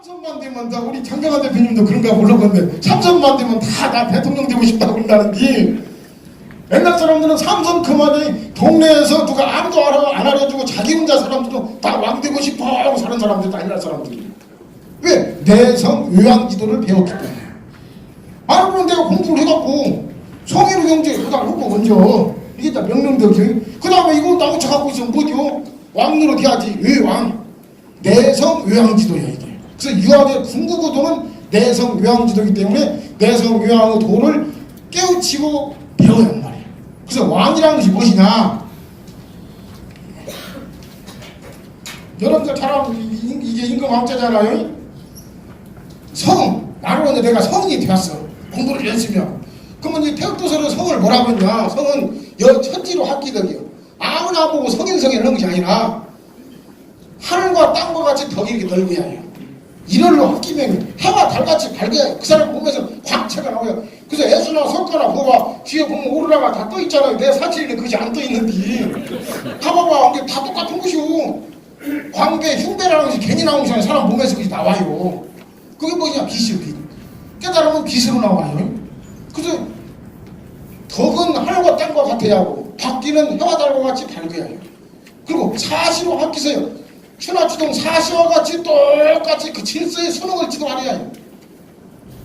삼선만 되면 다 우리 장경환 대표님도 그런가 모르겠는데 삼선만 되면 다 대통령 되고 싶다고 그런다는데 옛날 사람들은 삼선 그만이 동네에서 누가 아무도 안 알아주고 자기 혼자 사람들도 다 왕 되고 싶어 하고 사는 사람들다 옛날 사람들이. 왜? 내성 의왕지도를 배웠기 때문에. 아니 그럼 내가 공부를 해갖고 성인의 경제 그다음 하고 먼저 이게 다 명령되지. 그 다음에 이거 나무 쳐갖고 있으면 뭐죠? 왕으로 돼야지. 의왕. 내성 의왕지도야 이게. 그래서 유학의 궁극고도는 내성 의왕지도이기 때문에 내성 의왕의 도를 깨우치고 배워야 한단 말이에요. 그래서 왕이라는 것이 무엇이냐? 여러분들 잘 알면 이게 임금왕자잖아요. 성. 나는 내가 성이 되었어. 공부를 열심히 하고. 그러면 이 태극도서로 성을 뭐라고 했냐? 성은 천지로 합기덕이요. 아무나 보고 성인성이 하는 것이 아니라 하늘과 땅과 같이 덕이 이렇게 넓어야 해요. 일월로 합기면 해와 달같이 밝게 그 사람 보면서 광채가 나와요. 그래서 애수나 석가나 뭐가 뒤에 보면 오로라가 다 떠 있잖아요. 내 사실은 그것이 안 떠 있는데 봐봐봐 이게 다 똑같은 것이오. 광배 흉배라는 것이 괜히 나온 것이 아니라 사람 몸에서 그것이 나와요. 그게 뭐냐? 빛이요. 빛. 깨달으면 빛으로 나와요. 그래서 덕은 하늘과 땅과 같아야 하고 밝기는 해와 달과 같이 밝아야 해요. 그리고 사시로 합기서요. 추나추동 사시와 같이 똑같이 그 질서의 선언을 지도하려야 해요.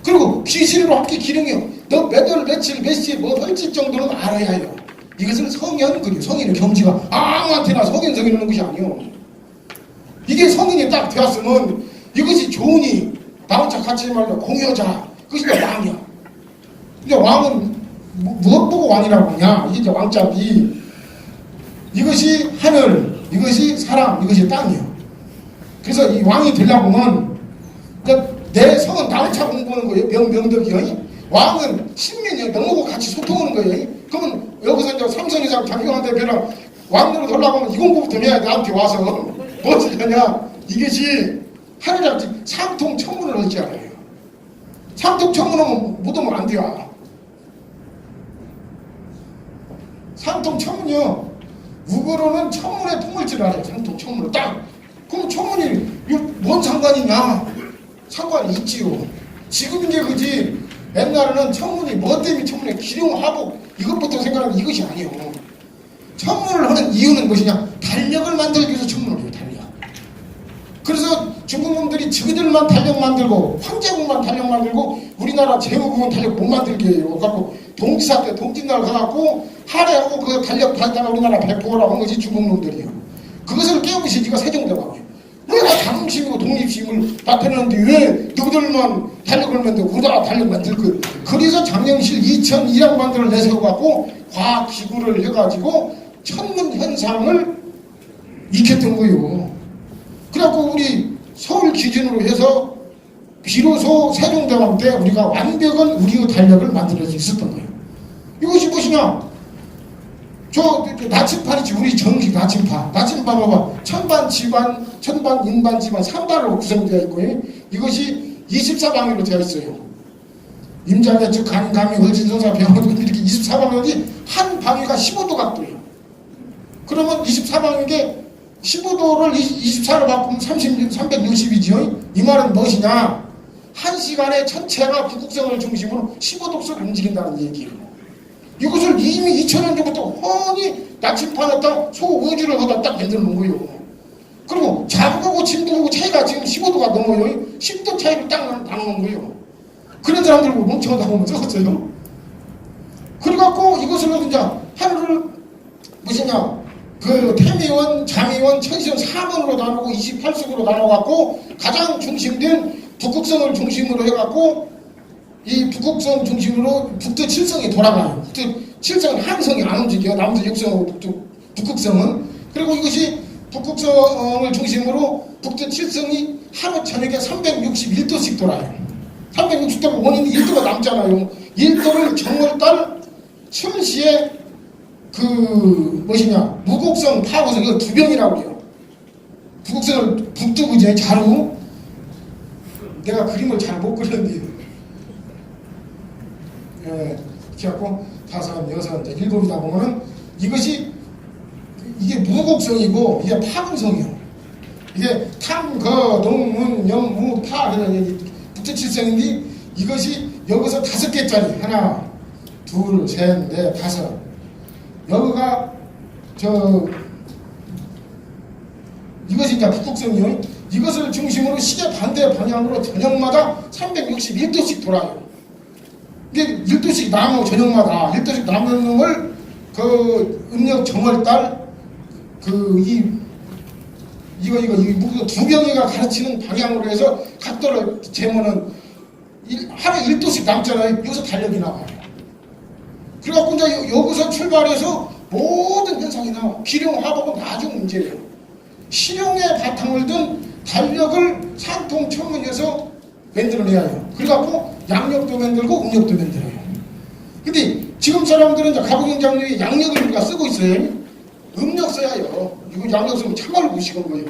그리고 귀신으로 합기 기능이요. 너 몇 월 며칠 몇 시에 뭐 할지 정도는 알아야 해요. 이것은 성현근이요. 성인의 경지가 아무한테나 성인성이 있는 것이 아니요. 이게 성인이 딱 되었으면 이것이 좋으니 나 혼자 같이 말로 공여자 그것이 왕이야. 근데 왕은 무엇 보고 왕이라고 하냐? 이게 이제 왕자비. 이것이 하늘, 이것이 사람, 이것이 땅이요. 그래서 이 왕이 되려면 그러니까 내 성은 나 혼자 공부하는 거예요. 명덕이요. 왕은 신민이요. 명하고 같이 소통하는 거예요. 그러면 여기서 이제 삼성이상 장경환 대표랑 왕으로 되려고 하면 이 공부부터 해야 나한테 와서 무엇을 하냐? 이것이 하늘이랑 상통 청문을 할 줄 알아요. 상통 청문하면 묻으면 안 돼요. 상통 청문이요. 우거로는 청문회 통할 줄 알아요. 상통 청문을 딱. 그럼 청문이 뭔 상관이냐? 상관이 있지요. 지금 이제 그지 옛날에는 청문이 뭐 때문에 청문회 기룡하복 이것부터 생각하면 이것이 아니에요. 청문을 하는 이유는 무엇이냐? 달력을 만들기 위해서 청문을 해요. 달력. 그래서 중국 놈들이 지그들만 달력 만들고 황제국만 달력 만들고 우리나라 제국은 달력 못 만들게 해요. 그래갖고 동지사 때 동짓날 가갖고 할애하고 그 달력 달다가 우리나라 배포하라고 한 것이 중국 놈들이에요. 그것을 깨우시 지가 세종대왕이에요. 우리가 자긍심이고 독립심을 나타내는데 왜 누구들만 달력을 만들고 우리가 달력 만들 거. 그래서 장영실 2001학 만들을 내세워갖고 과학기구를 해가지고 천문현상을 익혔던 거예요. 그래갖고 우리 서울 기준으로 해서 비로소 세종대왕 때 우리가 완벽한 우리의 달력을 만들어 수 있었던 거예요. 이것이 무엇이냐? 저 나침판이지. 우리 정식 나침판. 나침판 봐봐. 천반 지반, 천반 인반 지반 3반으로 구성되어 있고요. 이것이 24방위로 되어 있어요. 임자대축 간감이 을진선사 병원 이렇게 24방위인데 한 방위가 15도 각도예요. 그러면 24방위인데 15도를 24로 바꾸면 360이지요. 이 말은 무엇이냐? 한 시간에 전체가 북극성을 중심으로 15도씩 움직인다는 얘기예요. 이것을 이미 2000년 전부터 훤히 나침판에다 소우주를 하다 딱 만들어 놓은 거예요. 그리고 자국하고 진국하고 차이가 지금 15도가 넘어요. 10도 차이를 딱 나눈 거예요. 그런 사람들 뭐 멍청하다고 하면 적었어요. 그래갖고 이것을 이제 하늘을 무엇이냐? 그 태미원, 자미원, 천시원 4번으로 나누고 28석으로 나눠갖고 가장 중심된 북극성을 중심으로 해갖고 이 북극성 중심으로 북두 7성이 돌아가요. 북두 7성은 항성이 안 움직여요. 남두 6성하고 북극성은. 그리고 이것이 북극성을 중심으로 북두 7성이 하루 저녁에 361도씩 돌아요. 360도가 원인이 1도가 남잖아요. 1도를 정월달春시에 그 무엇이냐 무곡성 파고성 이거 두 병이라고 해요. 북극성을 북두구제 자루. 내가 그림을 잘 못 그리는데 이렇게 하고 다섯, 여섯, 이제 일곱이다 보면은 이것이 이게 무곡성이고 이게 파금성이요. 이게 탐, 거, 농, 문, 영, 무, 파 그런 북두칠성인데 이것이 여기서 5개짜리 하나, 둘, 셋, 넷, 5. 여기가 이것이 이제 북극성이요. 이것을 중심으로 시계 반대 방향으로 저녁마다 361도씩 돌아요. 이게 1도씩 나무 저녁마다 1도씩 남는 놈을 그 음력 정월달 이거 두경이가 가르치는 방향으로 해서 각도를 재면은 하루에 1도씩 남잖아요. 여기서 달력이 나와요. 그래갖고 이제 여기서 출발해서 모든 현상이나 기룡, 화복은 나중 문제예요. 실용의 바탕을 둔 달력을 상통 천문에서 만들어내야 해요. 그래갖고 양력도 만들고 음력도 만들어요. 근데 지금 사람들은 이제 가부경장력에 양력을 우리가 쓰고 있어요. 음력 써야 해요. 이거 양력 쓰면 참말로 무식한 거예요.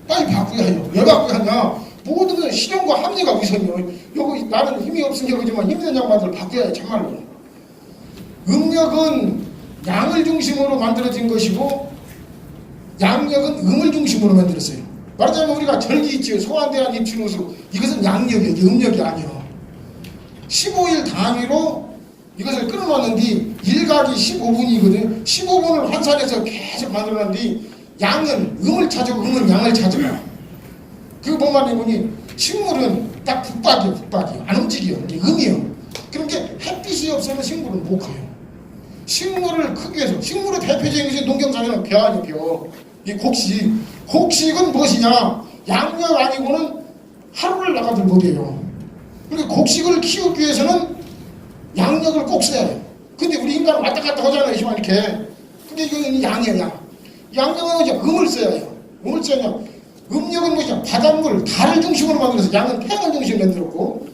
빨리 바꾸야 해요. 왜 바꾸야 하냐? 모든 건 실용과 합리가 우선이요. 여기 나는 힘이 없으니까 그지만 힘 있는 양반들 바꿔야 해요. 참말로. 음력은 양을 중심으로 만들어진 것이고 양력은 음을 중심으로 만들었어요. 말하자면 우리가 절기 있지요. 소환대한 입춘우수. 이것은 양력이에요. 음력이 아니에요. 15일 단위로 이것을 끊어놨는데 일각이 15분이거든요. 15분을 환산해서 계속 만들어놨는데 양은 음을 찾고 음은 양을 찾아요. 그 보면 보니 식물은 딱 북박이에요. 북박이. 안 움직여요. 이게 음이에요. 그런 게 햇빛이 없으면 식물은 못 커요. 식물을 크게 해서 식물의 대표적인 것이 농경사회는 벼 아니에요. 벼. 이 곡식. 곡식은 무엇이냐? 양력 아니고는 하루를 나가들 못해요. 그러니까 곡식을 키우기 위해서는 양력을 꼭 써야 해요. 근데 우리 인간은 왔다 갔다 하잖아요. 이렇게. 근데 이건 양이야, 양. 양력은 이제 음을 써야 해요. 음을 써야 음력은 뭐냐? 바닷물, 달을 중심으로 만들어서 양은 태양을 중심으로 만들었고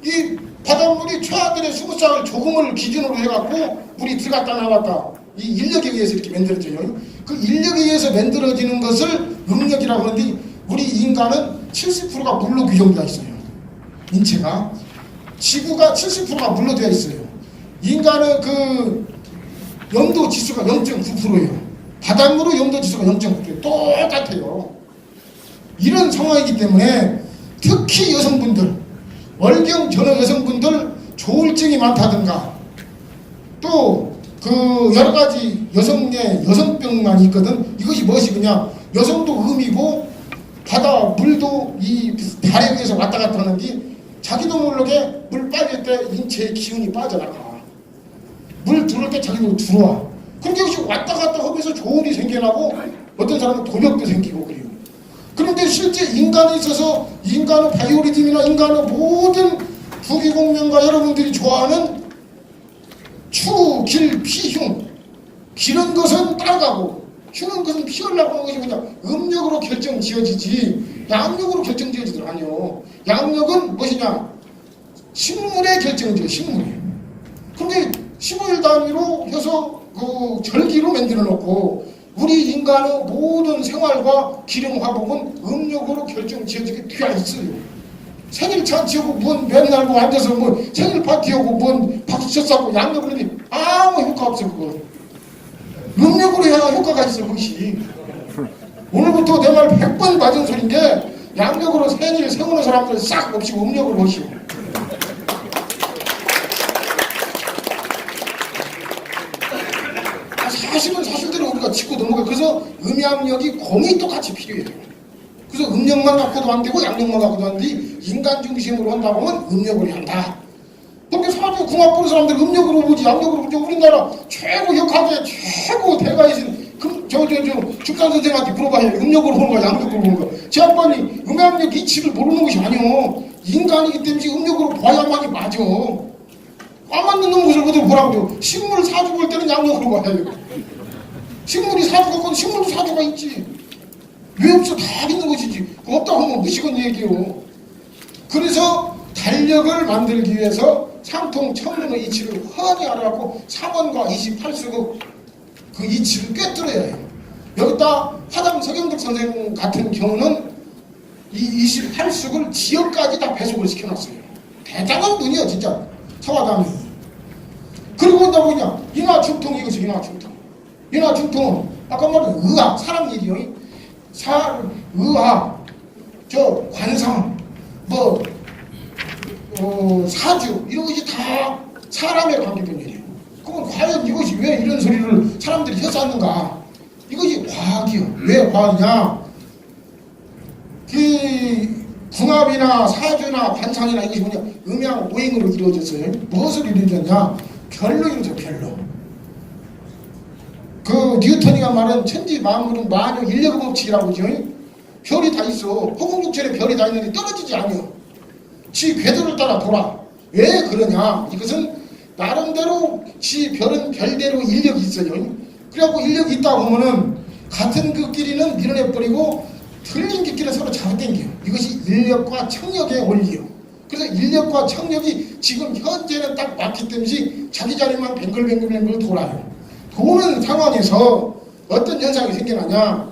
이 바닷물이 최하늘의 20쌍을 조금을 기준으로 해갖고 물이 들어갔다 나왔다. 이 인력에 의해서 이렇게 만들어져요. 그 인력에 의해서 만들어지는 것을 음력이라고 하는데 우리 인간은 70%가 물로 규정되어 있어요. 인체가. 지구가 70%가 물로 되어 있어요. 인간은 그 염도 지수가 0.9%예요. 바닷물의 염도 지수가 0.9%예요. 똑같아요. 이런 상황이기 때문에 특히 여성분들, 월경 전후 여성분들 조울증이 많다든가 또 그 여러 가지 여성의 여성병만 있거든. 이것이 무엇이냐? 여성도 음이고 바다 물도 이 달에 의해서 왔다 갔다 하는데 자기도 모르게 물 빠질 때 인체의 기운이 빠져나가. 물 들어올 때 자기도 들어와. 그런데 이것이 왔다 갔다 하면서 조울이 생겨나고 어떤 사람은 동역도 생기고 그래요. 그런데 실제 인간에 있어서 인간의 바이오리즘이나 인간의 모든 부귀공명가 여러분들이 좋아하는 추, 길, 피, 흉. 길은 것은 따라가고 흉은 것은 피하려고 하는 것이 뭐냐? 음력으로 결정 지어지지 양력으로 결정 지어지들 아니요. 양력은 무엇이냐? 식물에 결정 지어 식물에. 그런데 15일 단위로 해서 그 절기로 만들어 놓고 우리 인간의 모든 생활과 기능 화복은 음력으로 결정 지어지게 되어 있어요. 생일 잔치하고 뭔 맨날 뭐 앉아서 뭐 생일 파티하고 뭔 박수 쳤다고 양력으로 하니 아무 효과 없어 그거. 음력으로 해야 효과가 있어 그것이. 오늘부터 내 말 100번 맞은 소리인데 양력으로 생일 세우는 사람들 싹 없이고 음력으로 하시오. 사실은 사실대로 우리가 짚고 넘어가요. 그래서 음양력이 공이 똑같이 필요해요. 그래서 음력만 갖고도 안 되고 양력만 갖고도 안 돼. 인간 중심으로 한다고 하면 음력으로 한다. 근데 사주 궁합 보는 사람들 음력으로 보지 양력으로 보지. 우리나라 최고 역학의 최고 대가이신 중간 선생한테 물어봐야 음력으로 보는 거야 양력으로 보는 거야. 제 양반이 음양력 이치를 모르는 것이 아니오. 인간이기 때문에 음력으로 봐야만이 맞아. 안 맞는 놈을 어디로 보라고요. 식물 사주 볼 때는 양력으로 봐야 돼요. 식물이 사주가 있고 식물도 사주가 있지. 왜 없어? 다 있는 것이지. 없다고 하면 무식한 얘기요. 그래서 달력을 만들기 위해서 상통 천문의 이치를 훤히 알아갖고 3원과 28수국 그 이치를 꿰뚫어야 해요. 여기다 화당 서경덕 선생 같은 경우는 이 28숙을 지역까지 다 배속을 시켜놨어요. 대단한 분이요 진짜 서화당이. 그리고 나 뭐냐 인화중통 이것이 인화중통. 인화중통은 아까 말한 의학 사람 얘기요. 의학, 관상, 사주 이런 것이 다 사람에 관계된 일이에요. 그럼 과연 이것이 왜 이런 소리를 사람들이 해서 하는가? 이것이 과학이요. 왜 과학이냐? 그 궁합이나 사주나 관상이나 이것이 뭐냐? 음양 오행으로 이루어졌어요. 무엇으로 이루어졌냐? 별로 이루어져. 별로. 그 뉴턴이가 말한 천지 만물은 만有인력 법칙이라고 하죠. 별이 다 있어. 허공육천에 별이 다 있는데 떨어지지 않아요. 지 궤도를 따라 돌아. 왜 그러냐? 이것은 나름대로 지 별은 별대로 인력이 있어요. 그래갖고 인력이 있다 보면은 같은 그 길이는 밀어내버리고 틀린 길은 서로 잡아당겨요. 이것이 인력과 청력의 원리예요. 그래서 인력과 청력이 지금 현재는 딱 맞기 때문에 자기 자리만 뱅글뱅글 돌아요. 도는 상황에서 어떤 현상이 생겨나냐?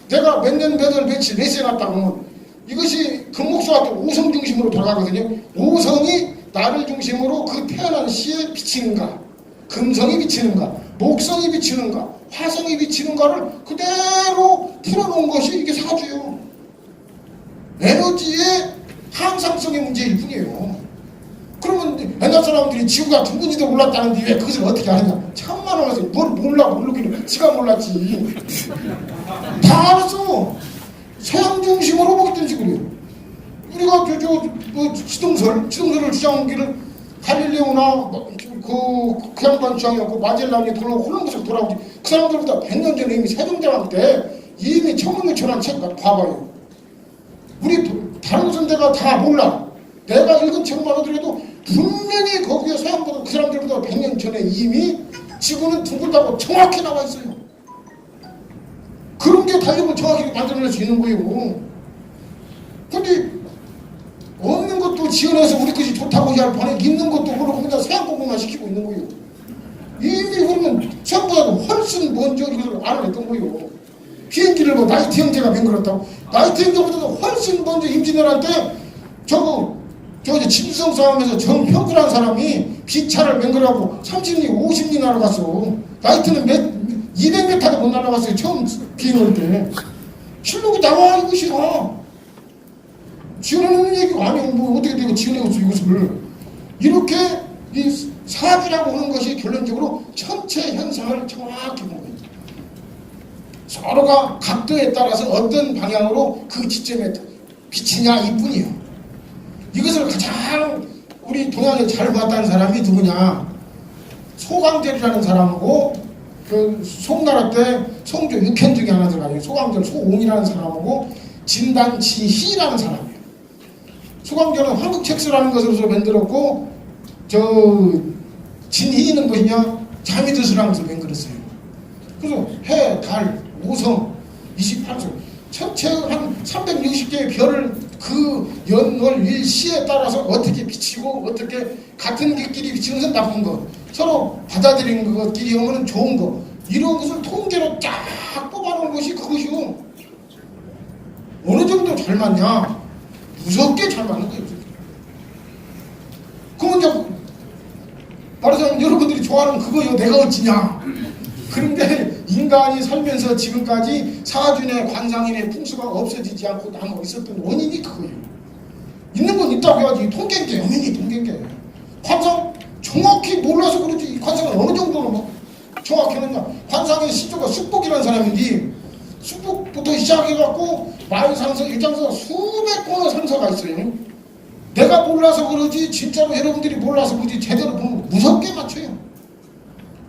내가 몇 년, 몇 월, 며칠, 몇 시에 갔다 오면 이것이 금목수와 오성 중심으로 돌아가거든요. 오성이 나를 중심으로 그 태어난 시에 비치는가, 금성이 비치는가, 목성이 비치는가, 화성이 비치는가를 그대로 풀어놓은 것이 이게 사주예요. 에너지의 항상성의 문제일 뿐이에요. 그러면 옛날 사람들이 지구가 둥근지도 몰랐다는데 왜 그것을 어떻게 아느냐? 참만 알아서 뭘 모르기는 지가 몰랐지. 다 알았어. 서양 중심으로 보기 때문에 그래요. 우리가 지동설을 주장한 길은 갈릴레오나 그 양반 주장이었고 마젤란이 돌아오고 콜럼버스가 돌아오지. 그 사람들보다 100년 전에 이미 세종대왕 때 이미 천문학천한 책 봐봐요. 우리 다른 선대가 다 몰라. 내가 읽은 책만 하더라도 분명히 거기에 서양보다 그 사람들보다 100년 전에 이미 지구는 둥글다고 정확히 나와 있어요. 그런 게 달력을 정확히 만들어낼 수 있는 거예요. 근데 없는 것도 지어내서 우리 것이 좋다고 할 판에 있는 것도 그렇고 그냥 서양 공부만 시키고 있는 거예요. 이미 그러면 서양보다도 훨씬 먼저 이걸 알아냈던 거예요. 비행기를 나이트 형제가 맹글었다고. 나이트 형제보다도 훨씬 먼저 임진왜란 할 때 저거 짐승 싸움에서 정평구라는 사람이 비차를 맹글하고 30리, 50리 날아갔어. 나이트는 200m도 못 날아갔어요. 처음 비행할 때. 실록이 나와 이것이야. 지어내는 얘기가 아니고 뭐 어떻게 내가 지어내겠어 이것을. 이렇게 이 사주라고 하는 것이 결론적으로 전체 현상을 정확히 본 거예요. 서로가 각도에 따라서 어떤 방향으로 그 지점에 비치냐 이뿐이에요. 이것을 가장 우리 동양에 잘 봤다는 사람이 누구냐? 소강절이라는 사람하고 그 송나라 때 성조 6현 중에 하나 들어가요. 소강절, 소옹이라는 사람하고 진단치희라는 사람이에요. 소강절은 한국책수라는 것으로 만들었고 진희는 뭐냐? 자미드수라는 것을 만들었어요. 그래서 해, 달, 오성 28성 전체 한 360개의 별을 그 연월 일시에 따라서 어떻게 비치고 어떻게 같은 길끼리 비치는 건 나쁜 거, 서로 받아들이는 것끼리 하면 좋은 거, 이런 것을 통계로 쫙 뽑아놓은 것이 그것이요. 어느 정도 잘 맞냐? 무섭게 잘 맞는 거예요. 그러면 이제 말하자면 여러분들이 좋아하는 그거요. 내가 어찌냐? 그런데 인간이 살면서 지금까지 사주의 관상인의 풍수가 없어지지 않고 남아 있었던 원인이 그거예요. 있는 건 있다고 해야지. 통계인게 영인이 통계인게. 관상 정확히 몰라서 그러지. 이 관상을 어느 정도로 뭐 정확히 하느냐. 관상의 시조가 숙복이라는 사람인데 숙복부터 시작해갖고 마을상서, 일장서 수백 권의 상서가 있어요. 내가 몰라서 그러지 진짜로 여러분들이 몰라서 그러지 제대로 보면 무섭게 맞춰요.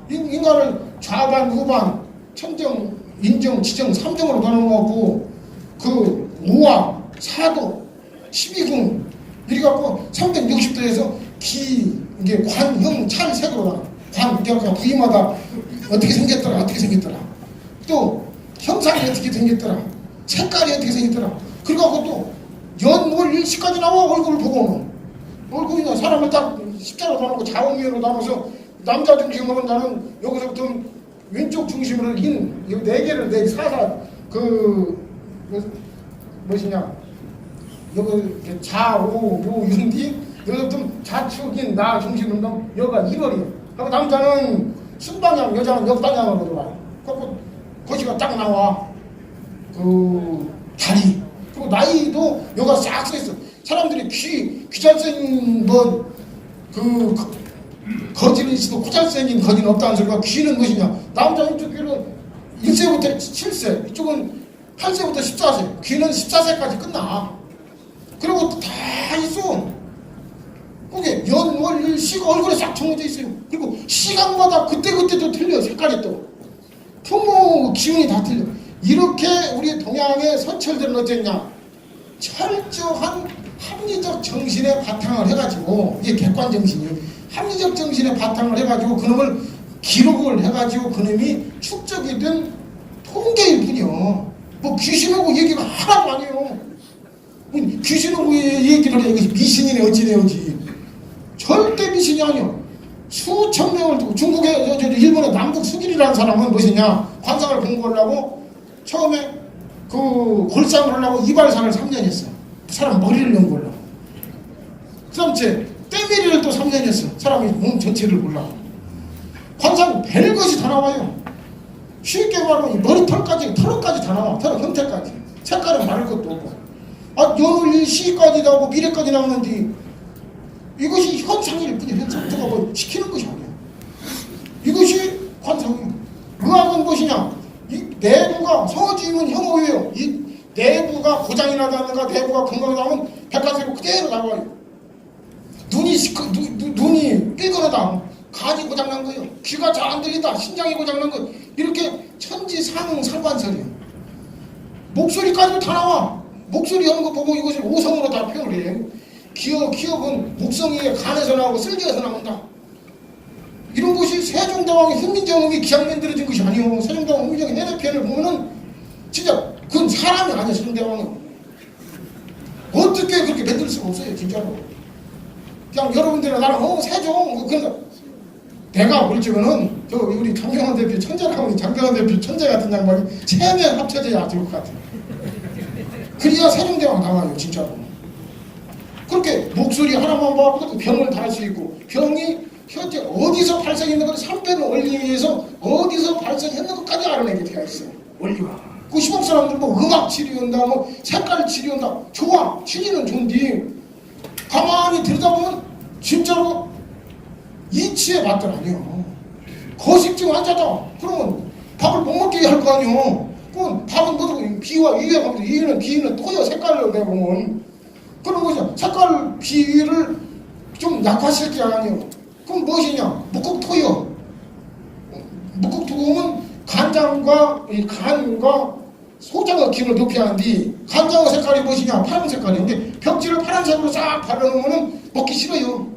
인간을 좌반, 우반, 천정, 인정, 지정, 삼정으로 나눠놓고 그 우화, 사도, 12궁 이래 갖고 360도에서 이게 관, 형, 찰, 색으로 나눠. 관, 그러니까 부위마다 어떻게 생겼더라. 또 형상이 어떻게 생겼더라. 색깔이 어떻게 생겼더라. 그래갖고 또 연, 월, 일시까지 나와. 얼굴을 보고는 얼굴이나 사람을 딱 십자로 나누고 좌우면으로 나눠서 남자 중심으로 나는 여기서부터 왼쪽 중심으로 여기 네 개를 사사 무엇이냐 여기 좌우 요 윤디 여기서부터 좌측인 나 중심으로 여기가 1월이에요. 하고 남자는 순방향, 여자는 역방향으로 들어와요. 그래서 거시가 딱 나와. 그 다리, 그리고 나이도 여가 싹 써 있어. 사람들이 귀잘 생긴 뭐그 거지는 코잘 생긴 거지는 없다는 소리가 귀는 것이냐? 남자 이쪽에는 1세부터 7세, 이쪽은 8세부터 14세, 귀는 14세까지 끝나. 그리고 다 있어. 그게 연, 월, 일, 시가 얼굴에 싹 정해져 있어요. 그리고 시간마다 그때그때도 틀려. 색깔이 또. 풍무 기운이 다 틀려. 이렇게 우리 동양의 선철들은 어땠냐? 철저한 합리적 정신에 바탕을 해가지고, 이게 객관 정신이 합리적 정신에 바탕을 해가지고 그놈을 기록을 해가지고 그놈이 축적이 된 통계일 뿐이요. 뭐 귀신하고 얘기가 하나도 아니에요. 귀신하고 얘기를 해. 이것이 미신이네 어찌되어지. 절대 미신이 아니요. 수천 명을 두고 중국의 일본의 남북 수길이라는 사람은 무엇이냐? 관상을 공부하려고 처음에 그 골상을 하려고 이발사를 3년 했어. 그 사람 머리를 연구하려고. 그 다음 때밀이를 또 3년 했어. 사람이 몸 전체를 보려고. 관상 별것이 다 나와요. 쉽게 말하면 머리털까지 털까지 다 나와. 털 형태까지. 색깔은 말할 것도 없고. 연을 시까지 나오고 미래까지 나오는데 이것이 현상일 뿐이야. 현상. 누가 뭐 시키는 것이 아니야. 이것이 관상이에요. 의학은 무엇이냐? 이 내부가 서지면 혐오예요. 이 내부가 고장이 나다든가 내부가 건강이 나면 백화세로 그대로 나와요. 눈이 삐그러다. 간이 고장난 거예요. 귀가 잘 안 들린다. 심장이 고장난 거예요. 이렇게 천지상관설이에요. 목소리까지도 다 나와. 목소리 하는 거 보고 이것을 오성으로 다 표현을 해. 기억은 목성이에 간에서 나오고 쓸개에서 나온다. 이런 것이 세종대왕의 훈민정음이 기약 만들어진 것이 아니오. 세종대왕 훈민정음 해내편을 보면은 진짜 그건 사람이 아니야. 세종대왕은 어떻게 그렇게 만들 수가 없어요. 진짜로. 그냥 여러분들은 나는 세종 그러니까 내가 볼 적에는 저 우리 장경환 대표 천재라고 장경환 대표 천재 같은 양반이 3명 합쳐져야 될 것 같아요. 그래야 세종대왕 나와요. 진짜로. 그렇게 목소리 하나만 봐도 병을 다 할 수 있고 병이 현재 어디서 발생했는 걸 3배는 원리에서 어디서 발생했는 것까지 알아내게 되어 있어요. 원리가. 그 시골 사람들 뭐 음악 치료한다 뭐 색깔 치료한다 좋아. 치료는 좋은데 가만히 들여다보면 진짜로 이치에 맞더라니요. 거식증 환자다. 그러면 밥을 못 먹게 할 거 아니요. 그건 밥은 뭐고 비와 위에 가면 비는 토요 색깔로 내보면 그런 거죠. 색깔 비를 좀 약화시킬 게 아니에요. 그럼 무엇이냐? 묵국토요. 묵국토는 간장과 소장의 기운을 높이 하는데 간장의 색깔이 무엇이냐? 파란 색깔인데 벽지를 파란색으로 싹 발라놓으면 먹기 싫어요.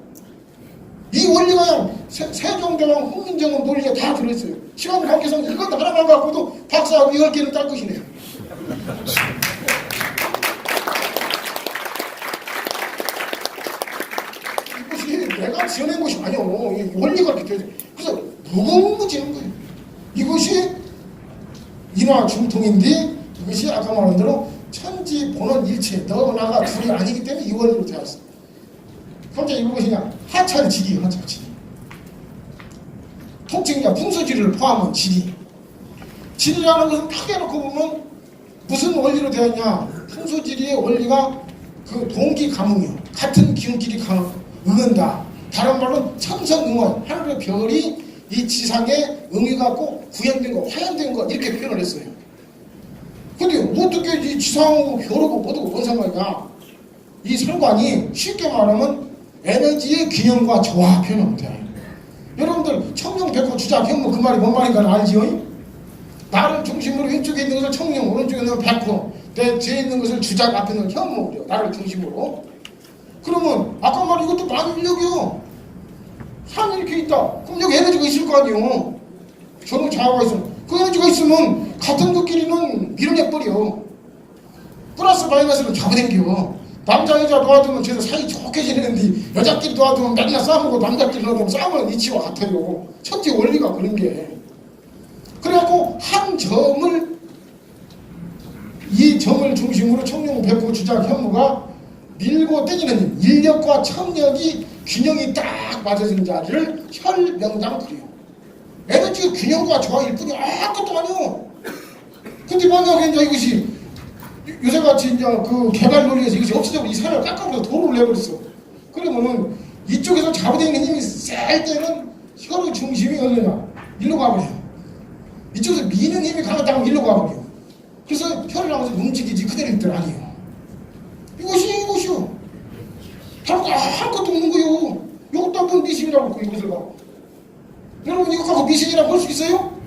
이 원리가 세종대왕 훈민정음 논리에 다 들어있어요. 시간 관계상 이것 하나만 갖고도 박사하고 10개는 딸 것이네요. 내가 지어낸 것이 아니오. 원리가 비켜져. 그래서 무궁무진한 거예요. 이것이 인화중통인데 이것이 아까 말한 대로 천지 보는 일체 너 나가 둘이 아니기 때문에 이 원리로 되어 있어. 현재 이거 무엇이냐? 하찰지리, 하찰지리. 통칭이냐 풍수지리를 포함한 지리. 지리라는 것은 크게 놓고 보면 무슨 원리로 되어 있냐? 풍수지리의 원리가 그 동기 감응이요. 같은 기운끼리 응한다. 다른 말로는 천성응원, 하늘의 별이 이 지상에 응해갖고 구현된 거, 화현된 거 이렇게 표현을 했어요. 근데 어떻게 이 지상하고 별하고 뭐하고 뭔 상관이냐? 이 상관이 쉽게 말하면 에너지의 균형과 조화 표현하면 돼. 여러분들 청룡, 백호, 주작, 현무 그 말이 뭔 말인가 알지요? 나를 중심으로 왼쪽에 있는 것을 청룡, 오른쪽에 있는 것을 백호, 내 뒤에 있는 것을 주작, 앞에 있는 현무, 나를 중심으로. 그러면 아까 말 이것도 만력이요. 산이 이렇게 있다. 그럼 여기 에너지가 있을 거 아니에요. 저는 좌우가 있으면 그 에너지가 있으면 같은 것끼리는 밀어내버려. 플러스 마이너스는 잡아당겨. 남자 여자 도와주면 쟤도 사이 좋게 지내는데 여자끼리 도와주면 맨날 싸우고 남자끼리 도와주면 싸우는 이치와 같아요. 천지 원리가 그런 게. 그래갖고 한 점을 이 점을 중심으로 청룡, 백호, 주작, 현무가 밀고 땡기는 인력과 청력이 균형이 딱 맞아지는 자리를 혈명장 그래요. 에너지가 균형과 조화일 뿐이 아무것도 아니요. 근데 만약에 이제 이것이 요새같이 이제 그 개발 논리에서 이것이 없어져 이 산을 깎아버려 도로를 내버렸어. 그러면은 이쪽에서 잡아당기는 힘이 셀 때는 혀의 중심이 어디냐? 일로 가버려. 이쪽에서 미는 힘이 강하다면 일로 가버려. 그래서 혀를 나가서 움직이지 그대로 있들 아니에요. 이것이요. 다른 거 아무것도 없는 거요. 이것도 한번 미신이라고 그러고 이것을 갖고. 여러분 이거 갖고 미신이라고 볼 수 있어요?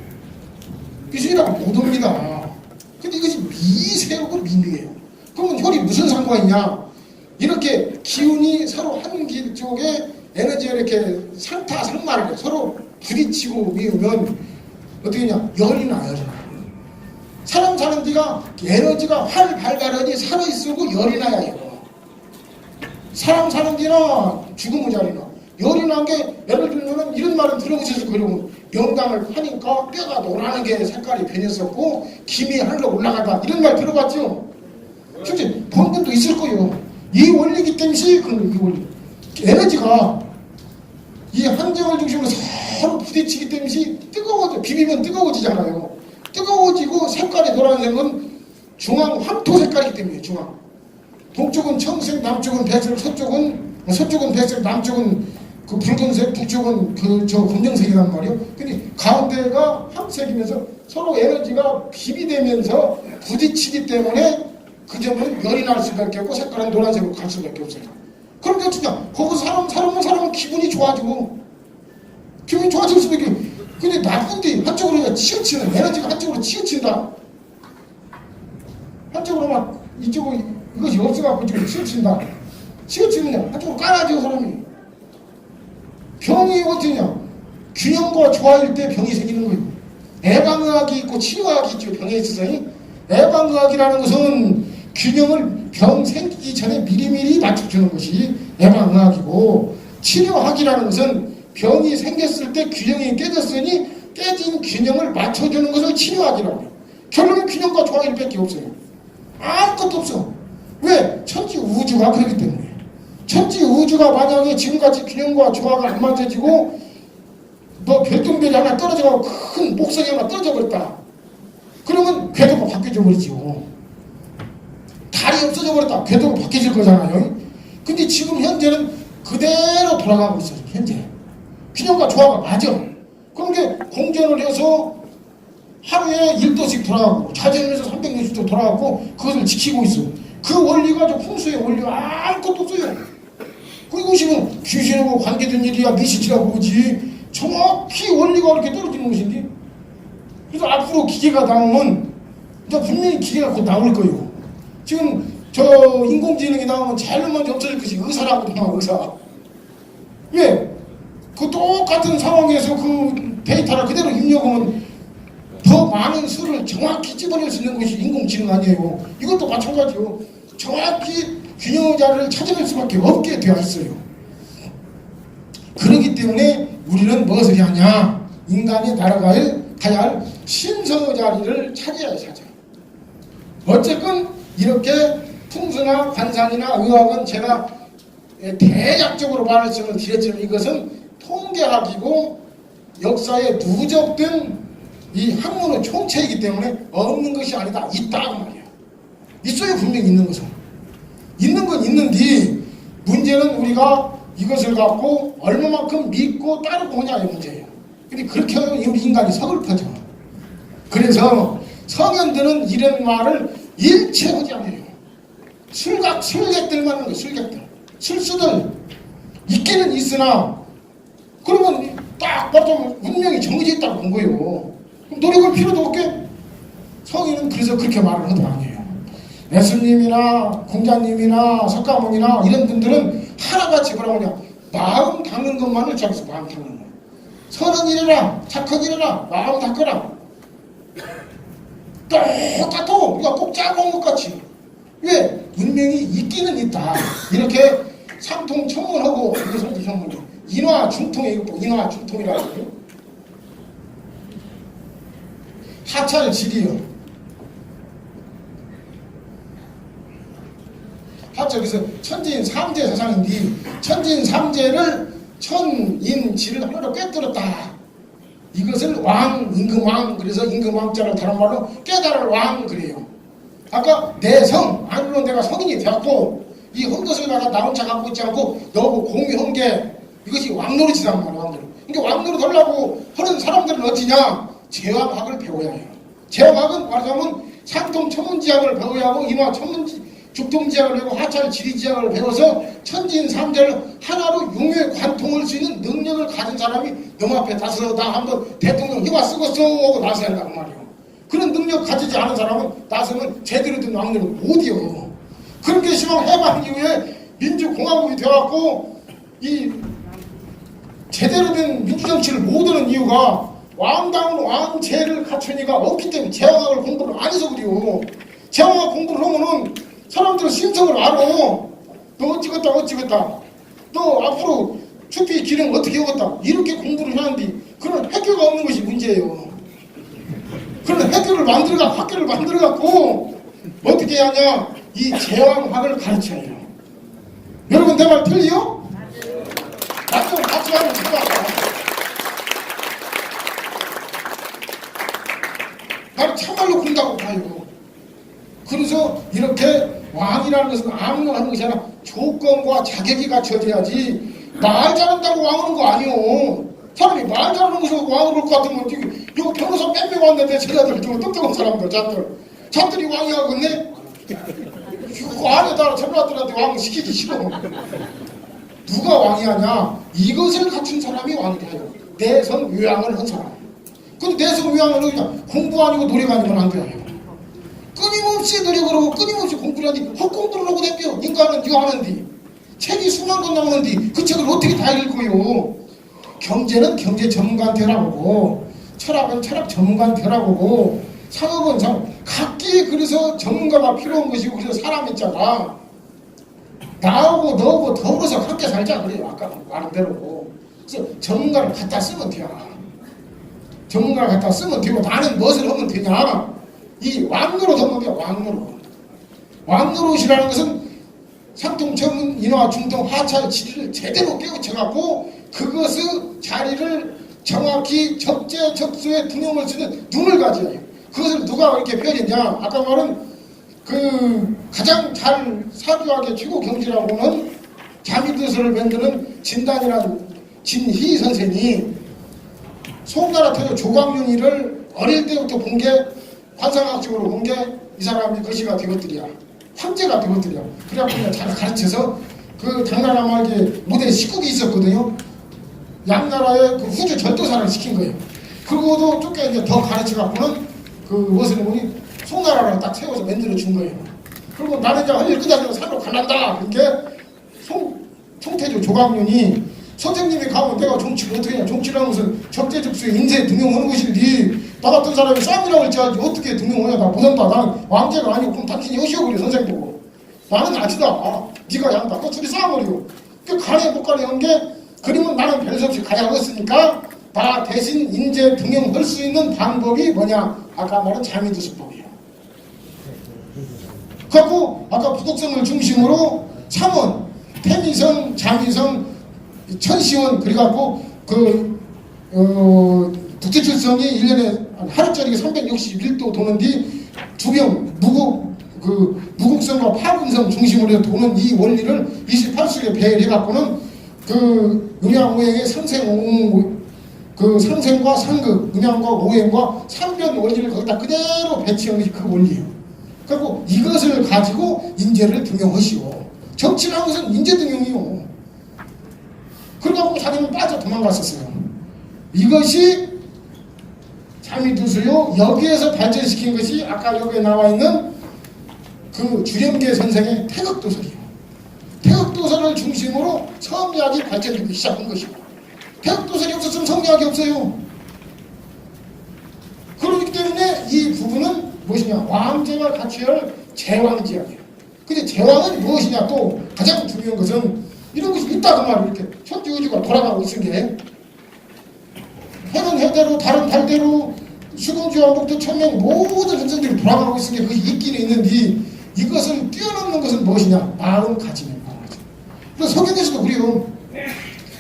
미신이라고 못 옵니다. 근데 이것이 미세하고 미미해요. 그러면 혈이 무슨 상관이냐? 이렇게 기운이 서로 한 길 쪽에 에너지가 이렇게 상타상마를 서로 부딪히고 미우면 어떻게 하냐? 열이 나요. 사람 사는 데가 에너지가 활 발발하니 살아있고 열이 나야 해요. 사람 사는 데나 죽음의 자리나 열이 난 게 예를 들면 이런 말은 들어보셔서 그러면 영감을 파니까 뼈가 노라는 게 색깔이 변했었고 김이 하늘로 올라가다 이런 말 들어봤죠? 실제 본 분도 있을 거예요. 이 원리기 때문에 이 원리 에너지가 이 한정을 중심으로 서로 부딪히기 때문에 뜨거워져. 비비면 뜨거워지잖아요. 뜨거워지고 색깔이 노란색은 중앙 황토 색깔이기 때문에 중앙. 동쪽은 청색, 남쪽은 백색, 서쪽은 백색, 남쪽은 그 붉은색, 북쪽은 저 검정색이란 말이에요. 근데 가운데가 황색이면서 서로 에너지가 비비되면서 부딪히기 때문에 그 점은 열이 날 수밖에 없고 색깔은 노란색으로 갈 수밖에 없어요. 그럼 어쩌냐? 거기서 사람은 기분이 좋아지고 기분이 좋아질 수밖에 없고 근데 나쁜데 한쪽으로 치우치는 에너지가 한쪽으로 치우친다. 한쪽으로 막 이쪽으로 이것이 없어갖고 이쪽으로 치우친다. 치우치느냐? 한쪽으로 깔아줘 사람이. 병이 어떠냐? 균형과 조화일 때 병이 생기는 거예요. 예방의학이 있고 치료의학이 있죠. 병에 있어서. 예방의학이라는 것은 균형을 병 생기기 전에 미리미리 맞춰주는 것이 예방의학이고 치료학이라는 것은 병이 생겼을 때 균형이 깨졌으니 깨진 균형을 맞춰주는 것을 치료학이라고 해요. 결론은 균형과 조화일 밖에 없어요. 아무것도 없어. 왜? 천지 우주가 그렇기 때문에. 천지 우주가 만약에 지금같이 균형과 조화가 안 맞춰지고 뭐 별똥별이 하나 떨어져가고 큰 목성이 하나 떨어져 버렸다. 그러면 궤도가 바뀌어져 버리죠. 달이 없어져 버렸다. 궤도가 바뀌어질 거잖아요. 근데 지금 현재는 그대로 돌아가고 있어요. 현재. 균형과 조화가 맞아. 그런 게 공전을 해서 하루에 1도씩 돌아가고 자전에서 360도 돌아가고 그것을 지키고 있어. 그 원리가 저 풍수의 원리가 아무것도 없어요. 그것이 뭐 귀신하고 관계된 일이야 미시지라고 보지 정확히 원리가 이렇게 떨어지는 것인데 그래서 앞으로 기계가 나오면 이제 분명히 기계가 곧 나올 거예요. 지금 저 인공지능이 나오면 제일 먼저 없어질 것이 의사라고 나와 의사. 왜? 그 똑같은 상황에서 그 데이터를 그대로 입력하면 더 많은 수를 정확히 집어낼 수 있는 것이 인공지능 아니에요. 이것도 마찬가지요. 정확히 균형 자리를 찾아낼 수밖에 없게 되어 있어요. 그렇기 때문에 우리는 무엇을 해야 하냐? 인간이 가야 할 신성의 자리를 찾아야 찾아. 어쨌건 이렇게 풍수나 관상이나 의학은 제가 대략적으로 말씀을 드렸지만 이것은 통계학이고 역사에 누적된 이 학문의 총체이기 때문에 없는 것이 아니다. 있다 그 말이야. 있어요. 분명히 있는 것은. 있는 건 있는데 문제는 우리가 이것을 갖고 얼마만큼 믿고 따르고 오냐의 문제예요. 근데 그렇게 하면 우리 인간이 서글퍼져. 그래서 성현들은 이런 말을 일체 하지 않아요. 술객들만 하는 거예요. 술객들. 술수들. 있기는 있으나 그러면 딱 봐도 운명이 정해져 있다고 본 거예요. 그럼 노력할 필요도 없게 성인은 그래서 그렇게 말을 하도 아니에요. 예수님이나 공자님이나 석가모니나 이런 분들은 하나같이 뭐라고 하냐 마음 닦는 것만을 잡아서 마음 닦는 거예요. 선한 일이라 착한 일이라 마음 닦으라 똑같아. 우리가 꼭 짜고 온 것 같이. 왜? 운명이 있기는 있다. 이렇게 상통천문하고 이것은 이 현문이 인화중통에 있고 인화중통이라고 해요. 하찰지리요. 하찰에서 천지인 삼재 사상인데 천지인 삼재를 천인지를 하나로 꿰뚫었다. 이것을 왕, 임금왕, 그래서 임금왕자를 다른 말로 깨달을 왕 그래요. 아까 내 성, 물론 내가 성인이 되었고 이 헛것을 내가 나 혼자 갖고 있지 않고 너하고 공유한 게 이것이 왕노릇이란 말이야. 왕노릇. 그러니까 왕노릇 하려고 하는 사람들은 어찌냐? 제왕학을 배워야 해요. 제왕학은 말하자면 상통 천문지학을 배워야 하고 인화 죽통지학을 배우고 하찰 지리지학을 배워서 천진삼재를 하나로 융에 관통할 수 있는 능력을 가진 사람이 너 앞에 나서 나 한번 대통령 희화 쓰고서 하고 나서야 한다고 말이에요. 그런 능력 가지지 않은 사람은 나서면 제대로 된 왕노릇 못이요. 그렇게 시방 해방 이후에 민주공화국이 되어갖고 이 제대로 된 민주정치를 못하는 이유가 왕다운 왕제를 갖춘 이가 없기 때문에 제왕학을 공부를 안 해서 그래요. 제왕학 공부를 하면은 사람들은 심성을 알아. 너 어찌겠다. 너 앞으로 추피 기능 어떻게 하겠다. 이렇게 공부를 하는데 그런 학교가 없는 것이 문제예요. 그런 학교를 만들어갖고 어떻게 하냐. 이 제왕학을 가르쳐야 해요. 여러분 내 말 틀리요? 맞죠? 같이 하면 좋아. 나는 참말로 그런다고 봐요. 그래서 이렇게 왕이라는 것은 아무나 하는 것이 아니라 조건과 자격이 갖춰져야지 말 잘한다고 왕하는 거 아니오. 사람이 말 잘하는 것으로 왕을 올 것 같으면 이거 변호사 몇 명 왔는데 제자들 똑똑한 사람들 잡들이 왕이 하겠네? 그 안에다가 전라들한테 왕 시키기 싫어. 누가 왕이 하냐? 이것을 갖춘 사람이 왕이 돼요. 내성 요양을 한 사람. 근데 내성 요양을 그냥 공부 아니고 노래가 아니면 안 돼요. 끊임없이 노력을 하고 끊임없이 공부를 하니 헛공부를 하고 댕겨. 인간은 이거 하는데 책이 수만 권 나오는데 그 책을 어떻게 다 읽고요. 경제는 경제 전문가한테 하라고 철학은 철학 전문가한테 하라고 상업은 각기 그래서 전문가가 필요한 것이고 그래서 사람 있잖아. 나하고 너하고 더불어서 함께 살자 그래요. 아까 말한 대로. 그래서 전문가를 갖다 쓰면 돼요. 전문가를 갖다 쓰면 되고 나는 무엇을 하면 되냐. 이 왕노릇 하면 돼요. 왕노릇이라는 것은 상통, 천문, 인화, 중통, 하찰, 지리를 제대로 깨우쳐갖고 그것의 자리를 정확히 적재적소에 등용할 수 있는 눈을 가져야 해요. 그것을 누가 이렇게 표현했냐. 아까 말은 그 가장 잘 사주학의 최고 경지라고는 자미도서를 만드는 진단이라는 진희 선생이 송나라 태조 조광윤이를 어릴 때부터 본 게 관상학적으로 본 게 이 사람이 거시가 되것들이야. 황제가 되것들이야. 그래갖고 그냥 잘 가르쳐서 그 당나라 말기에 무대 19기 있었거든요. 양나라의 그 후주 전도사를 시킨 거예요. 그러고도 쫓겨 이제 더 가르쳐갖고는 그 무엇을 보니 송나라를 딱 세워서 만들어 준 거예요. 그리고 나는 이제 할 일 끝나서 산으로 갈란다. 그러니까 송태조 조광윤이 선생님이 가면 내가 정치를 어떻게 하냐. 정치라는 것은 적재적소에 인재 등용하는 것인데 나 같은 사람이 쌈이라고 할지 어떻게 등용하냐. 나 못한다. 난 왕제가 아니고 그럼 당신이 여시오 그래 선생 보고. 나는 아니다. 네가 양다. 그 둘이 싸워버리고. 그 간에 못 가려 한 게 그러면 나는 별 수 없이 가야겠으니까 나 대신 인재 등용할 수 있는 방법이 뭐냐. 아까 말한 자미도수법이에요. 그래갖고 아까 부덕성을 중심으로 참원, 태미성, 자미성, 천시원 그래갖고 북제출성이 1년에 하루짜리 361도 도는 뒤 주병 무국성과 파군성 중심으로 도는 이 원리를 28수에 배열해갖고는 그 음양오행의 상생과 상극, 음양과 오행과 상변 원리를 거기다 그대로 배치한 것이 그 원리예요. 그리고 이것을 가지고 인재를 등용하시오. 정치라는 것은 인재 등용이요. 그러고 자기는 빠져 도망갔었어요. 이것이 자미도수요. 여기에서 발전시킨 것이 아까 여기에 나와 있는 그 주렴계 선생의 태극도설이에요. 태극도설을 중심으로 성리학이 발전되기 시작한 것이고 태극도설이 없었으면 성리학이 없어요. 그렇기 때문에 이 부분은 무엇이냐. 왕제가 갖춰야 할 제왕지학이에요. 근데 제왕은 무엇이냐. 또 가장 중요한 것은 이런 것이 있다 그 말이에요. 이렇게 천지우주가 돌아가고 있은 게 해는 해대로 다른 달대로 수금주와 목도 천명 모든 현상들이 돌아가고 있은 게 그것이 있기는 있는데 이것을 뛰어넘는 것은 무엇이냐. 마음가짐이에요. 그래서 성경에서도 그래요.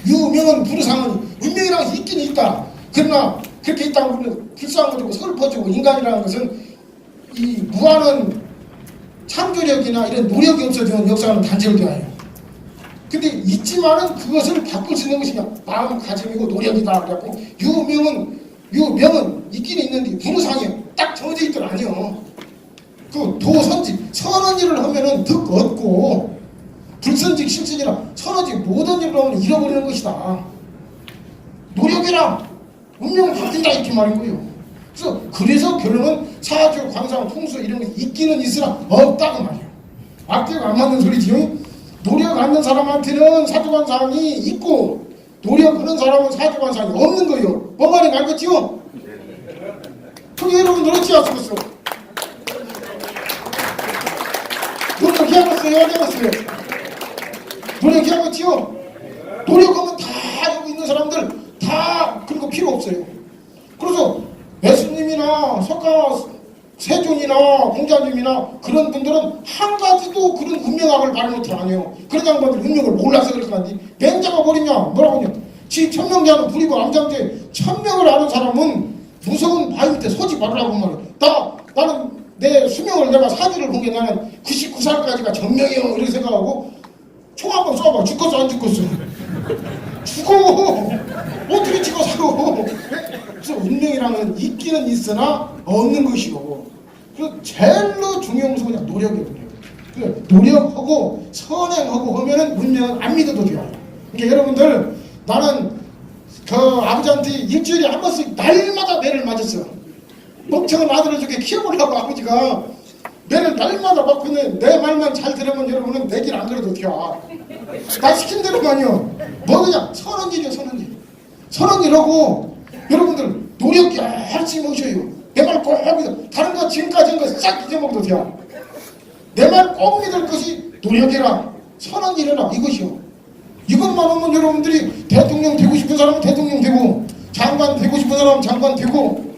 유명한 부르상은 운명이라는 것이 있기는 있다. 그러나 그렇게 있다고 우리는 불쌍하고 슬퍼지고 인간이라는 것은 이 무한한 창조력이나 이런 노력이 없어지는 역사는 단절되어요. 근데 있지만은 그것을 바꿀 수 있는 것이 마음가짐이고 노력이다. 그래갖고 유명은 있긴 있는데 부르상이요. 딱 정해져 있던 아니요. 그 도선직 선한 일을 하면은 득 얻고 불선직 실선이라 선하지 모든 일을 하면 잃어버리는 것이다. 노력이라 운명 바뀐다 이렇게 말인 거예요. 그래서 결론은 사주, 관상, 풍수 이런 게 있기는 있으나 없다고 말이에요. 앞뒤가 안 맞는 소리지요. 노력 하는 사람한테는 사주관상이 있고 노력하는 사람은 사주관상이 없는 거예요. 뭐 말인지 알겠지요? 그게 여러분들 어찌 하시겠어요? 노력해야겠어요? 해야겠어요? 노력해야겠지요? 노력하면 다 여기 있는 사람들 다 그런 거 필요 없어요. 그래서 예수님이나 석가 세존이나 공자님이나 그런 분들은 한 가지도 그런 운명학을 말 못해 안 해요. 그런 양반들 운명을 몰라서 그렇게 하는데 맹자가 버리냐 뭐라고 하냐. 지 천명자는 부리고 암장제 천명을 아는 사람은 무서운 바위 밑에 서지 말라고 말이야. 나는 내 수명을 내가 사주를 본 게 나는 99살까지가 정명이요 이렇게 생각하고 총 한번 쏴봐. 죽겠어 안 죽겠어? 죽어. 어떻게 죽어 살아. 그래서 운명이라는 있기는 있으나 없는 것이고 그래서 제일로 중요한 것은 그냥 노력이에요. 노력. 노력하고 선행하고 하면은 운명은 안 믿어도 돼요. 그러니까 여러분들 나는 그 아버지한테 일주일에 한 번씩 날마다 매를 맞았어요. 멍청한 아들을 저렇게 키워보려고 아버지가 매를 날마다 맞고 있는데 내 말만 잘 들으면 여러분은 내 길 안 들어도 돼요. 나 시킨 대로만요. 뭐 그냥 선한 일이요 선한 일. 선한 일하고 여러분들 노력 열심히 하셔요. 내 말 꼭 믿어. 다른 거 지금까지 한 거 싹 잊어먹어도 돼요. 내 말 꼭 믿을 것이 노력해라. 선한 일해라. 이것이요. 이것만 하면 여러분들이 대통령 되고 싶은 사람은 대통령 되고 장관 되고 싶은 사람은 장관 되고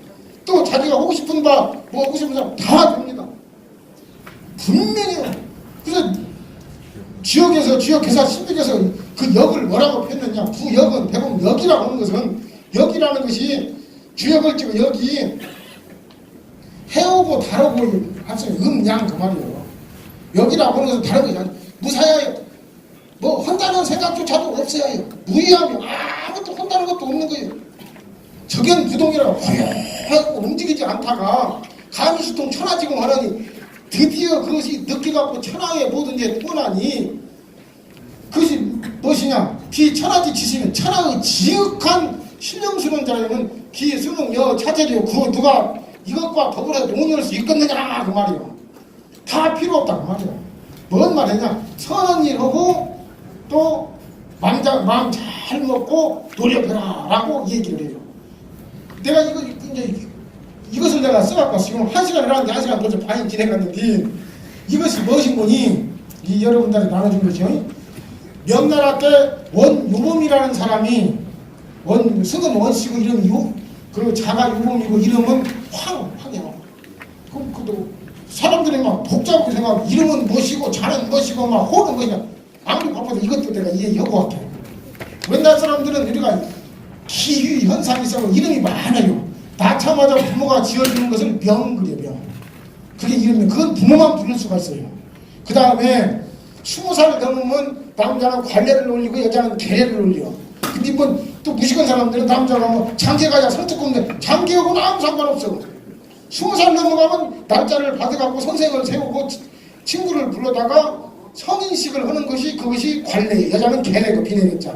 또 자기가 하고 싶은 바 뭐 하고 싶은 사람 다 됩니다. 분명해요. 그래서 지역회사 신비에서 그 역을 뭐라고 표현했냐. 부역은 대부분 역이라고 하는 것은 역이라는 것이 주역을 찍어 역이 해오고 다르고 합쳐서 음양 그 말이에요. 역이라고 하는 것은 다른 것이 아니에요. 무사야요. 뭐 혼다는 생각조차도 없어야 해요. 무의하며 아무것도 혼다는 것도 없는 거예요. 적연부동이라고 허용하고 움직이지 않다가 가미수통 천하지공 하라니 드디어 그것이 느껴갖고 천하의 모든 게 뻔하니 그것이 무엇이냐. 기 천하지 지시면 천하의 지극한 신령스러운 자라면 기 수능 여 차제리요. 그거 누가 이것과 더불어 논의할 수 있겠느냐 그 말이에요. 다 필요 없다 그 말이에요. 뭔 말이냐. 선한 일 하고 또 마음 잘 먹고 노력해라 라고 얘기를 해요. 내가 이것을 내가 써갖고 지금 1시간 일하는데 1시간 벌써 반이 지내갔는데 이것이 무엇인 거니? 이 여러분들한테 나눠준 것이요. 명나라 때 원유범이라는 사람이 승은 원씨고 이름이요. 그 자가 유범이고 이름은 황이요. 그도 사람들이 막 복잡하게 생각하고 이름은 무엇이고 자는 무엇이고 막 호는 뭐냐. 아무리 바빠도 이것도 내가 이해하고 할게요. 옛날 사람들은 우리가 기휘 현상이 있어서 이름이 많아요. 낳자마자 부모가 지어주는 것을 명 그래요. 명. 그게 이름이에요. 그건 부모만 부를 수가 있어요. 그 다음에 20살 넘으면 남자는 관례를 올리고 여자는 계례를 올려. 근데 또 무식한 사람들은 남자가 뭐 장계가야 설득건데 장계하고는 아무 상관없어. 20살 넘어가면 날짜를 받아갖고 선생을 세우고 친구를 불러다가 성인식을 하는 것이 그것이 관례. 여자는 계례고 비례겠자.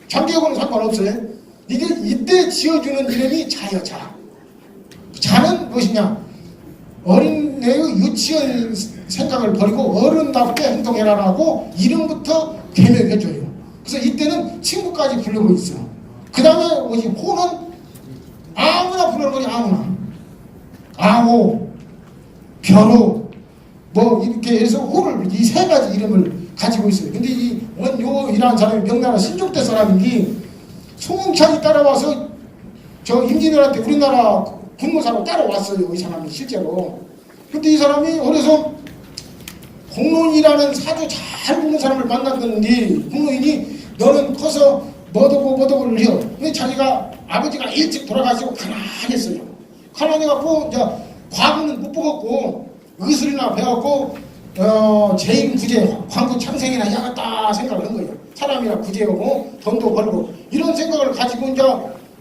장계하고는 상관없어요. 이게 이때 지어주는 이름이 자여 자. 자는 무엇이냐? 어린애의 유치원 생각을 버리고 어른답게 행동해라라고 이름부터 개명해줘요. 그래서 이때는 친구까지 부르고 있어. 그 다음에 뭐지? 호는 아무나 부르는 거지. 아무나. 아호, 벼로 뭐 이렇게 해서 호를 이 세 가지 이름을 가지고 있어요. 근데 이 원요이라는 사람이 명나라 신족대 사람인데 송웅창이 따라와서 저 임진왜란 때 우리나라 군무사로 따라왔어요. 이 사람이 실제로. 근데 이 사람이 어려서 공론이라는 사주 잘 보는 사람을 만났는데 공론이 너는 커서 뭐더고를 해요. 근데 자기가 아버지가 일찍 돌아가시고 가난했어요. 가난해갖고 이제 과부는 못 먹었고 의술이나 배웠고 제인 구제 광고 창생이나 해야겠다 생각을 한 거예요. 사람이나 구제하고 돈도 벌고 이런 생각을 가지고 이제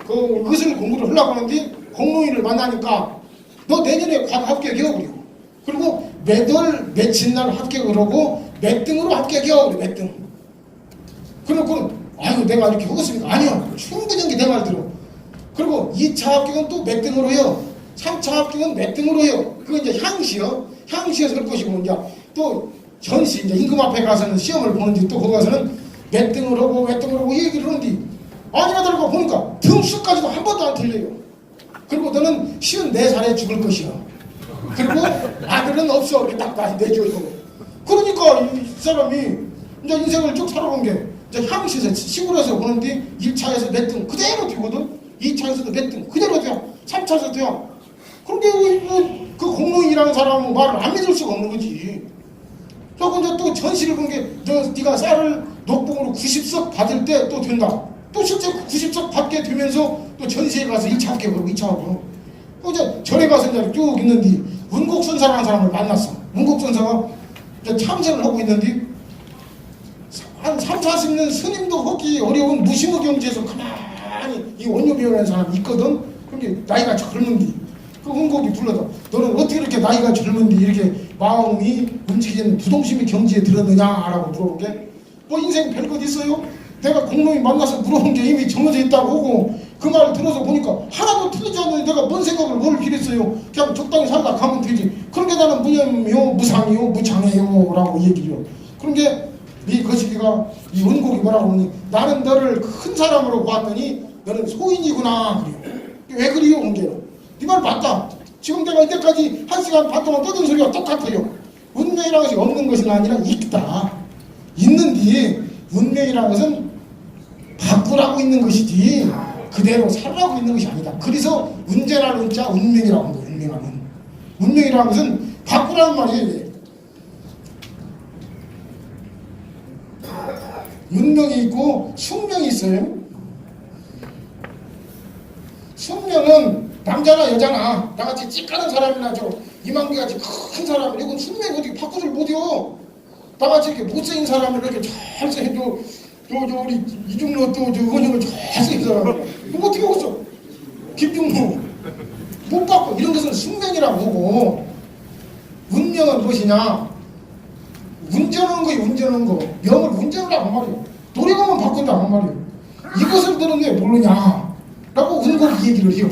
그 의술 공부를 하려고 하는데 공무원을 만나니까 너 내년에 과거 합격해요 그래요. 그리고 몇월 며칠 날 합격을 하고 몇 등으로 합격해요 그래. 몇 등. 그리고 아이고 내가 이렇게 하겠습니까? 아니요. 충분히 내 말 들어. 그리고 2차 합격은 또 몇 등으로 해요. 3차 합격은 몇 등으로 해요. 그거 이제 향시요. 향시에서 할 것이고 이제 또 전시 이제 임금 앞에 가서는 시험을 보는지 또 거기 가서는 몇 등으로 하고 몇 등으로 하고 얘기를 하는데 아니나 다를까 보니까 등수까지도 한 번도 안 틀려요. 그리고 너는 54살에 죽을 것이야. 그리고 아들은 없어. 이렇게 딱 내줘요. 그러니까 이 사람이 이제 인생을 쭉 살아본 게 이제 향시에서 시골에서 보는데 1차에서 몇 등 그대로 되거든. 2차에서도 몇 등 그대로 돼요. 3차에서 돼요. 그런데 그 공무원이라는 사람은 말을 안 믿을 수가 없는 거지. 그리고 이제 또 전시를 본 게 네가 쌀을 녹봉으로 90석 받을 때 또 된다. 또 실제 90석 받게 되면서 또 전시에 가서 1차 합격하고 2차 하고 이제 절에 가서 이제 쭉 있는데 운곡선사라는 사람을 만났어. 운곡선사가 이제 참선을 하고 있는데 한 3, 40년 스님도 하기 어려운 무심의 경지에서 가만히 이 원효배우라는 사람이 있거든. 그게 나이가 젊은데 그 운곡이 불러다 너는 어떻게 이렇게 나이가 젊은데 이렇게 마음이 움직이는 부동심의 경지에 들었느냐라고 물어본 게 뭐 인생 별것 있어요? 내가 공룡이 만나서 물어본 게 이미 정해져 있다고 하고 그 말을 들어서 보니까 하나도 틀리지 않는데 내가 뭔 생각을 뭘 기랬어요. 그냥 적당히 살다 가면 되지. 그런 게 나는 무념이요 무상이요 무창해요 라고 얘기해요. 그런 게 네 거시기가 이 원곡이 뭐라고 하니 나는 너를 큰 사람으로 보았더니 너는 소인이구나 그래요. 왜 그래요? 문제는 네 말 맞다. 지금 내가 이때까지 1시간 반 동안 떠든 소리가 똑같아요. 운명이라는 것이 없는 것이 아니라 있다. 있는데 운명이라는 것은 바꾸라고 있는 것이지 그대로 살라고 있는 것이 아니다. 그래서 운전할 운자 운명이라고 합니다. 운명하는 운명이라는 것은 바꾸라는 말이에요. 운명이 있고 숙명이 있어요. 숙명은 남자나 여자나 나같이 찌까는 사람이나 저 이만기같이 큰 사람 이건 숙명이 어떻게 바꾸질 못해요. 나같이 이렇게 못생긴 사람을 이렇게 잘생긴 저 우리 이중로 또 저 은영을 잘생긴 사람 이거 어떻게 하겠어. 김중무 못 바꿔. 이런 것은 숙명이라고 하고 운명은 무엇이냐. 운전하는 거예요. 운전하는 거. 명을 운전하라고 한 말이에요. 노력하면 바꾼다고 한 말이에요. 이것을 너는 왜 모르냐 라고 운곡이 얘기를 해요.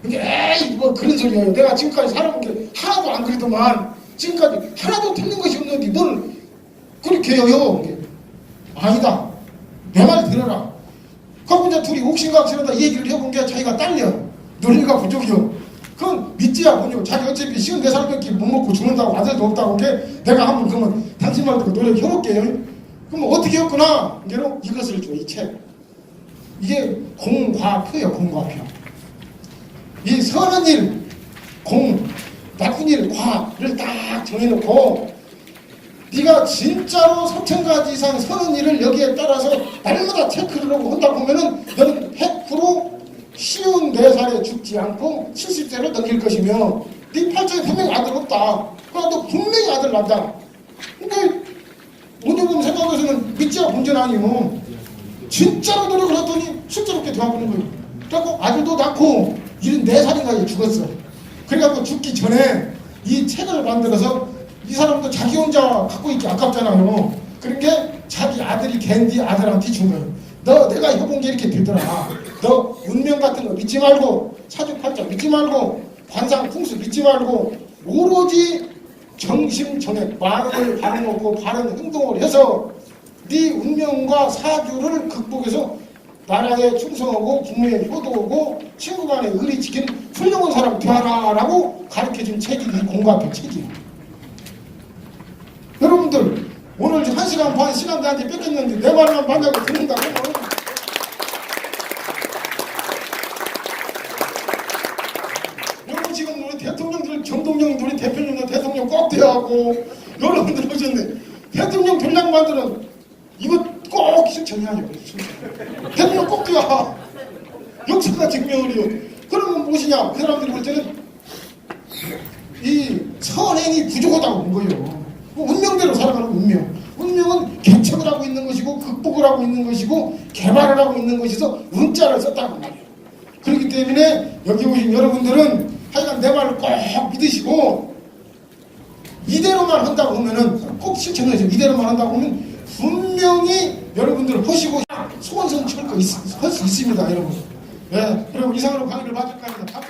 에이 뭐 그런 소리예요. 내가 지금까지 살아본 게 하나도 안 그랬더만 지금까지 하나도 틀린 것이 없는데 뭘 그렇게 해요. 아니다. 내 말 들어라. 그럼 이제 둘이 옥신각신하다 얘기를 해본 게 자기가 딸려. 논리가 부족이요. 그건 믿지야 뭐냐고. 자기 어차피 54살밖에 못 먹고 죽는다고 아들도 없다고 게 내가 한번 그러면 당신 말 듣고 노력해볼게요. 그럼 어떻게 했구나. 이것을 줘. 이 책. 이게 공과표예요. 공과표. 이 선한 일, 공, 나쁜 일, 과를 딱 정해놓고 네가 진짜로 3,000가지 이상 선한 일을 여기에 따라서 날마다 체크를 하고 한다 보면은 너는 100% 54살에 죽지 않고 70세를 넘길 것이며 네 팔자에 분명히 아들 없다. 그러나 너 분명히 아들 난다. 근데 오늘보면 생각해서는 믿지야 본전 아니요. 진짜로 노력을 했더니 실제로 그렇게 되어버린 거예요. 그래갖고 아들도 낳고 74살인가에 죽었어. 그래갖고 죽기 전에 이 책을 만들어서 이 사람도 자기 혼자 갖고 있기 아깝잖아요. 그러니까 자기 아들이 갠디 아들한테 준 거예요. 너 내가 해본 게 이렇게 되더라. 너 운명 같은 거 믿지 말고 사주팔자 믿지 말고 관상풍수 믿지 말고 오로지 정심정액 마음을 바라놓고 바른 행동을 해서 네 운명과 사주를 극복해서 나라에 충성하고 부모에 효도하고 친구 간에 의리 지키는 훌륭한 사람 되어라라고 가르쳐준 책이 이 공과표 책이에요. 여러분들 오늘 1시간 반 시간 나한테 뺏겼는데 내 말만 만나고 듣는다고 여러분 지금 우리 대통령들 정동영 우리 대표님들 대통령 꼭 돼야 하고 여러분들 보셨네. 대통령 전략 만드는 이거 꼭 실천해야죠. 대통령 꼭 돼야 역사가 증명을 해요. 그러면 무엇이냐. 그 사람들이 볼 때는 이 선행이 부족하다고 본 거예요. 운명 연구를 하고 있는 것이고 개발을 하고 있는 것이서 운자를 썼다고 말이에요. 그렇기 때문에 여기 오신 여러분들은 하여간 내 말을 꼭 믿으시고 이대로만 한다고 하면은 꼭 실천해서 이대로만 한다고 하면 분명히 여러분들 하시고 소원성취할 수 있습니다, 여러분. 예, 그리고 이상으로 강의를 마칠까 합니다.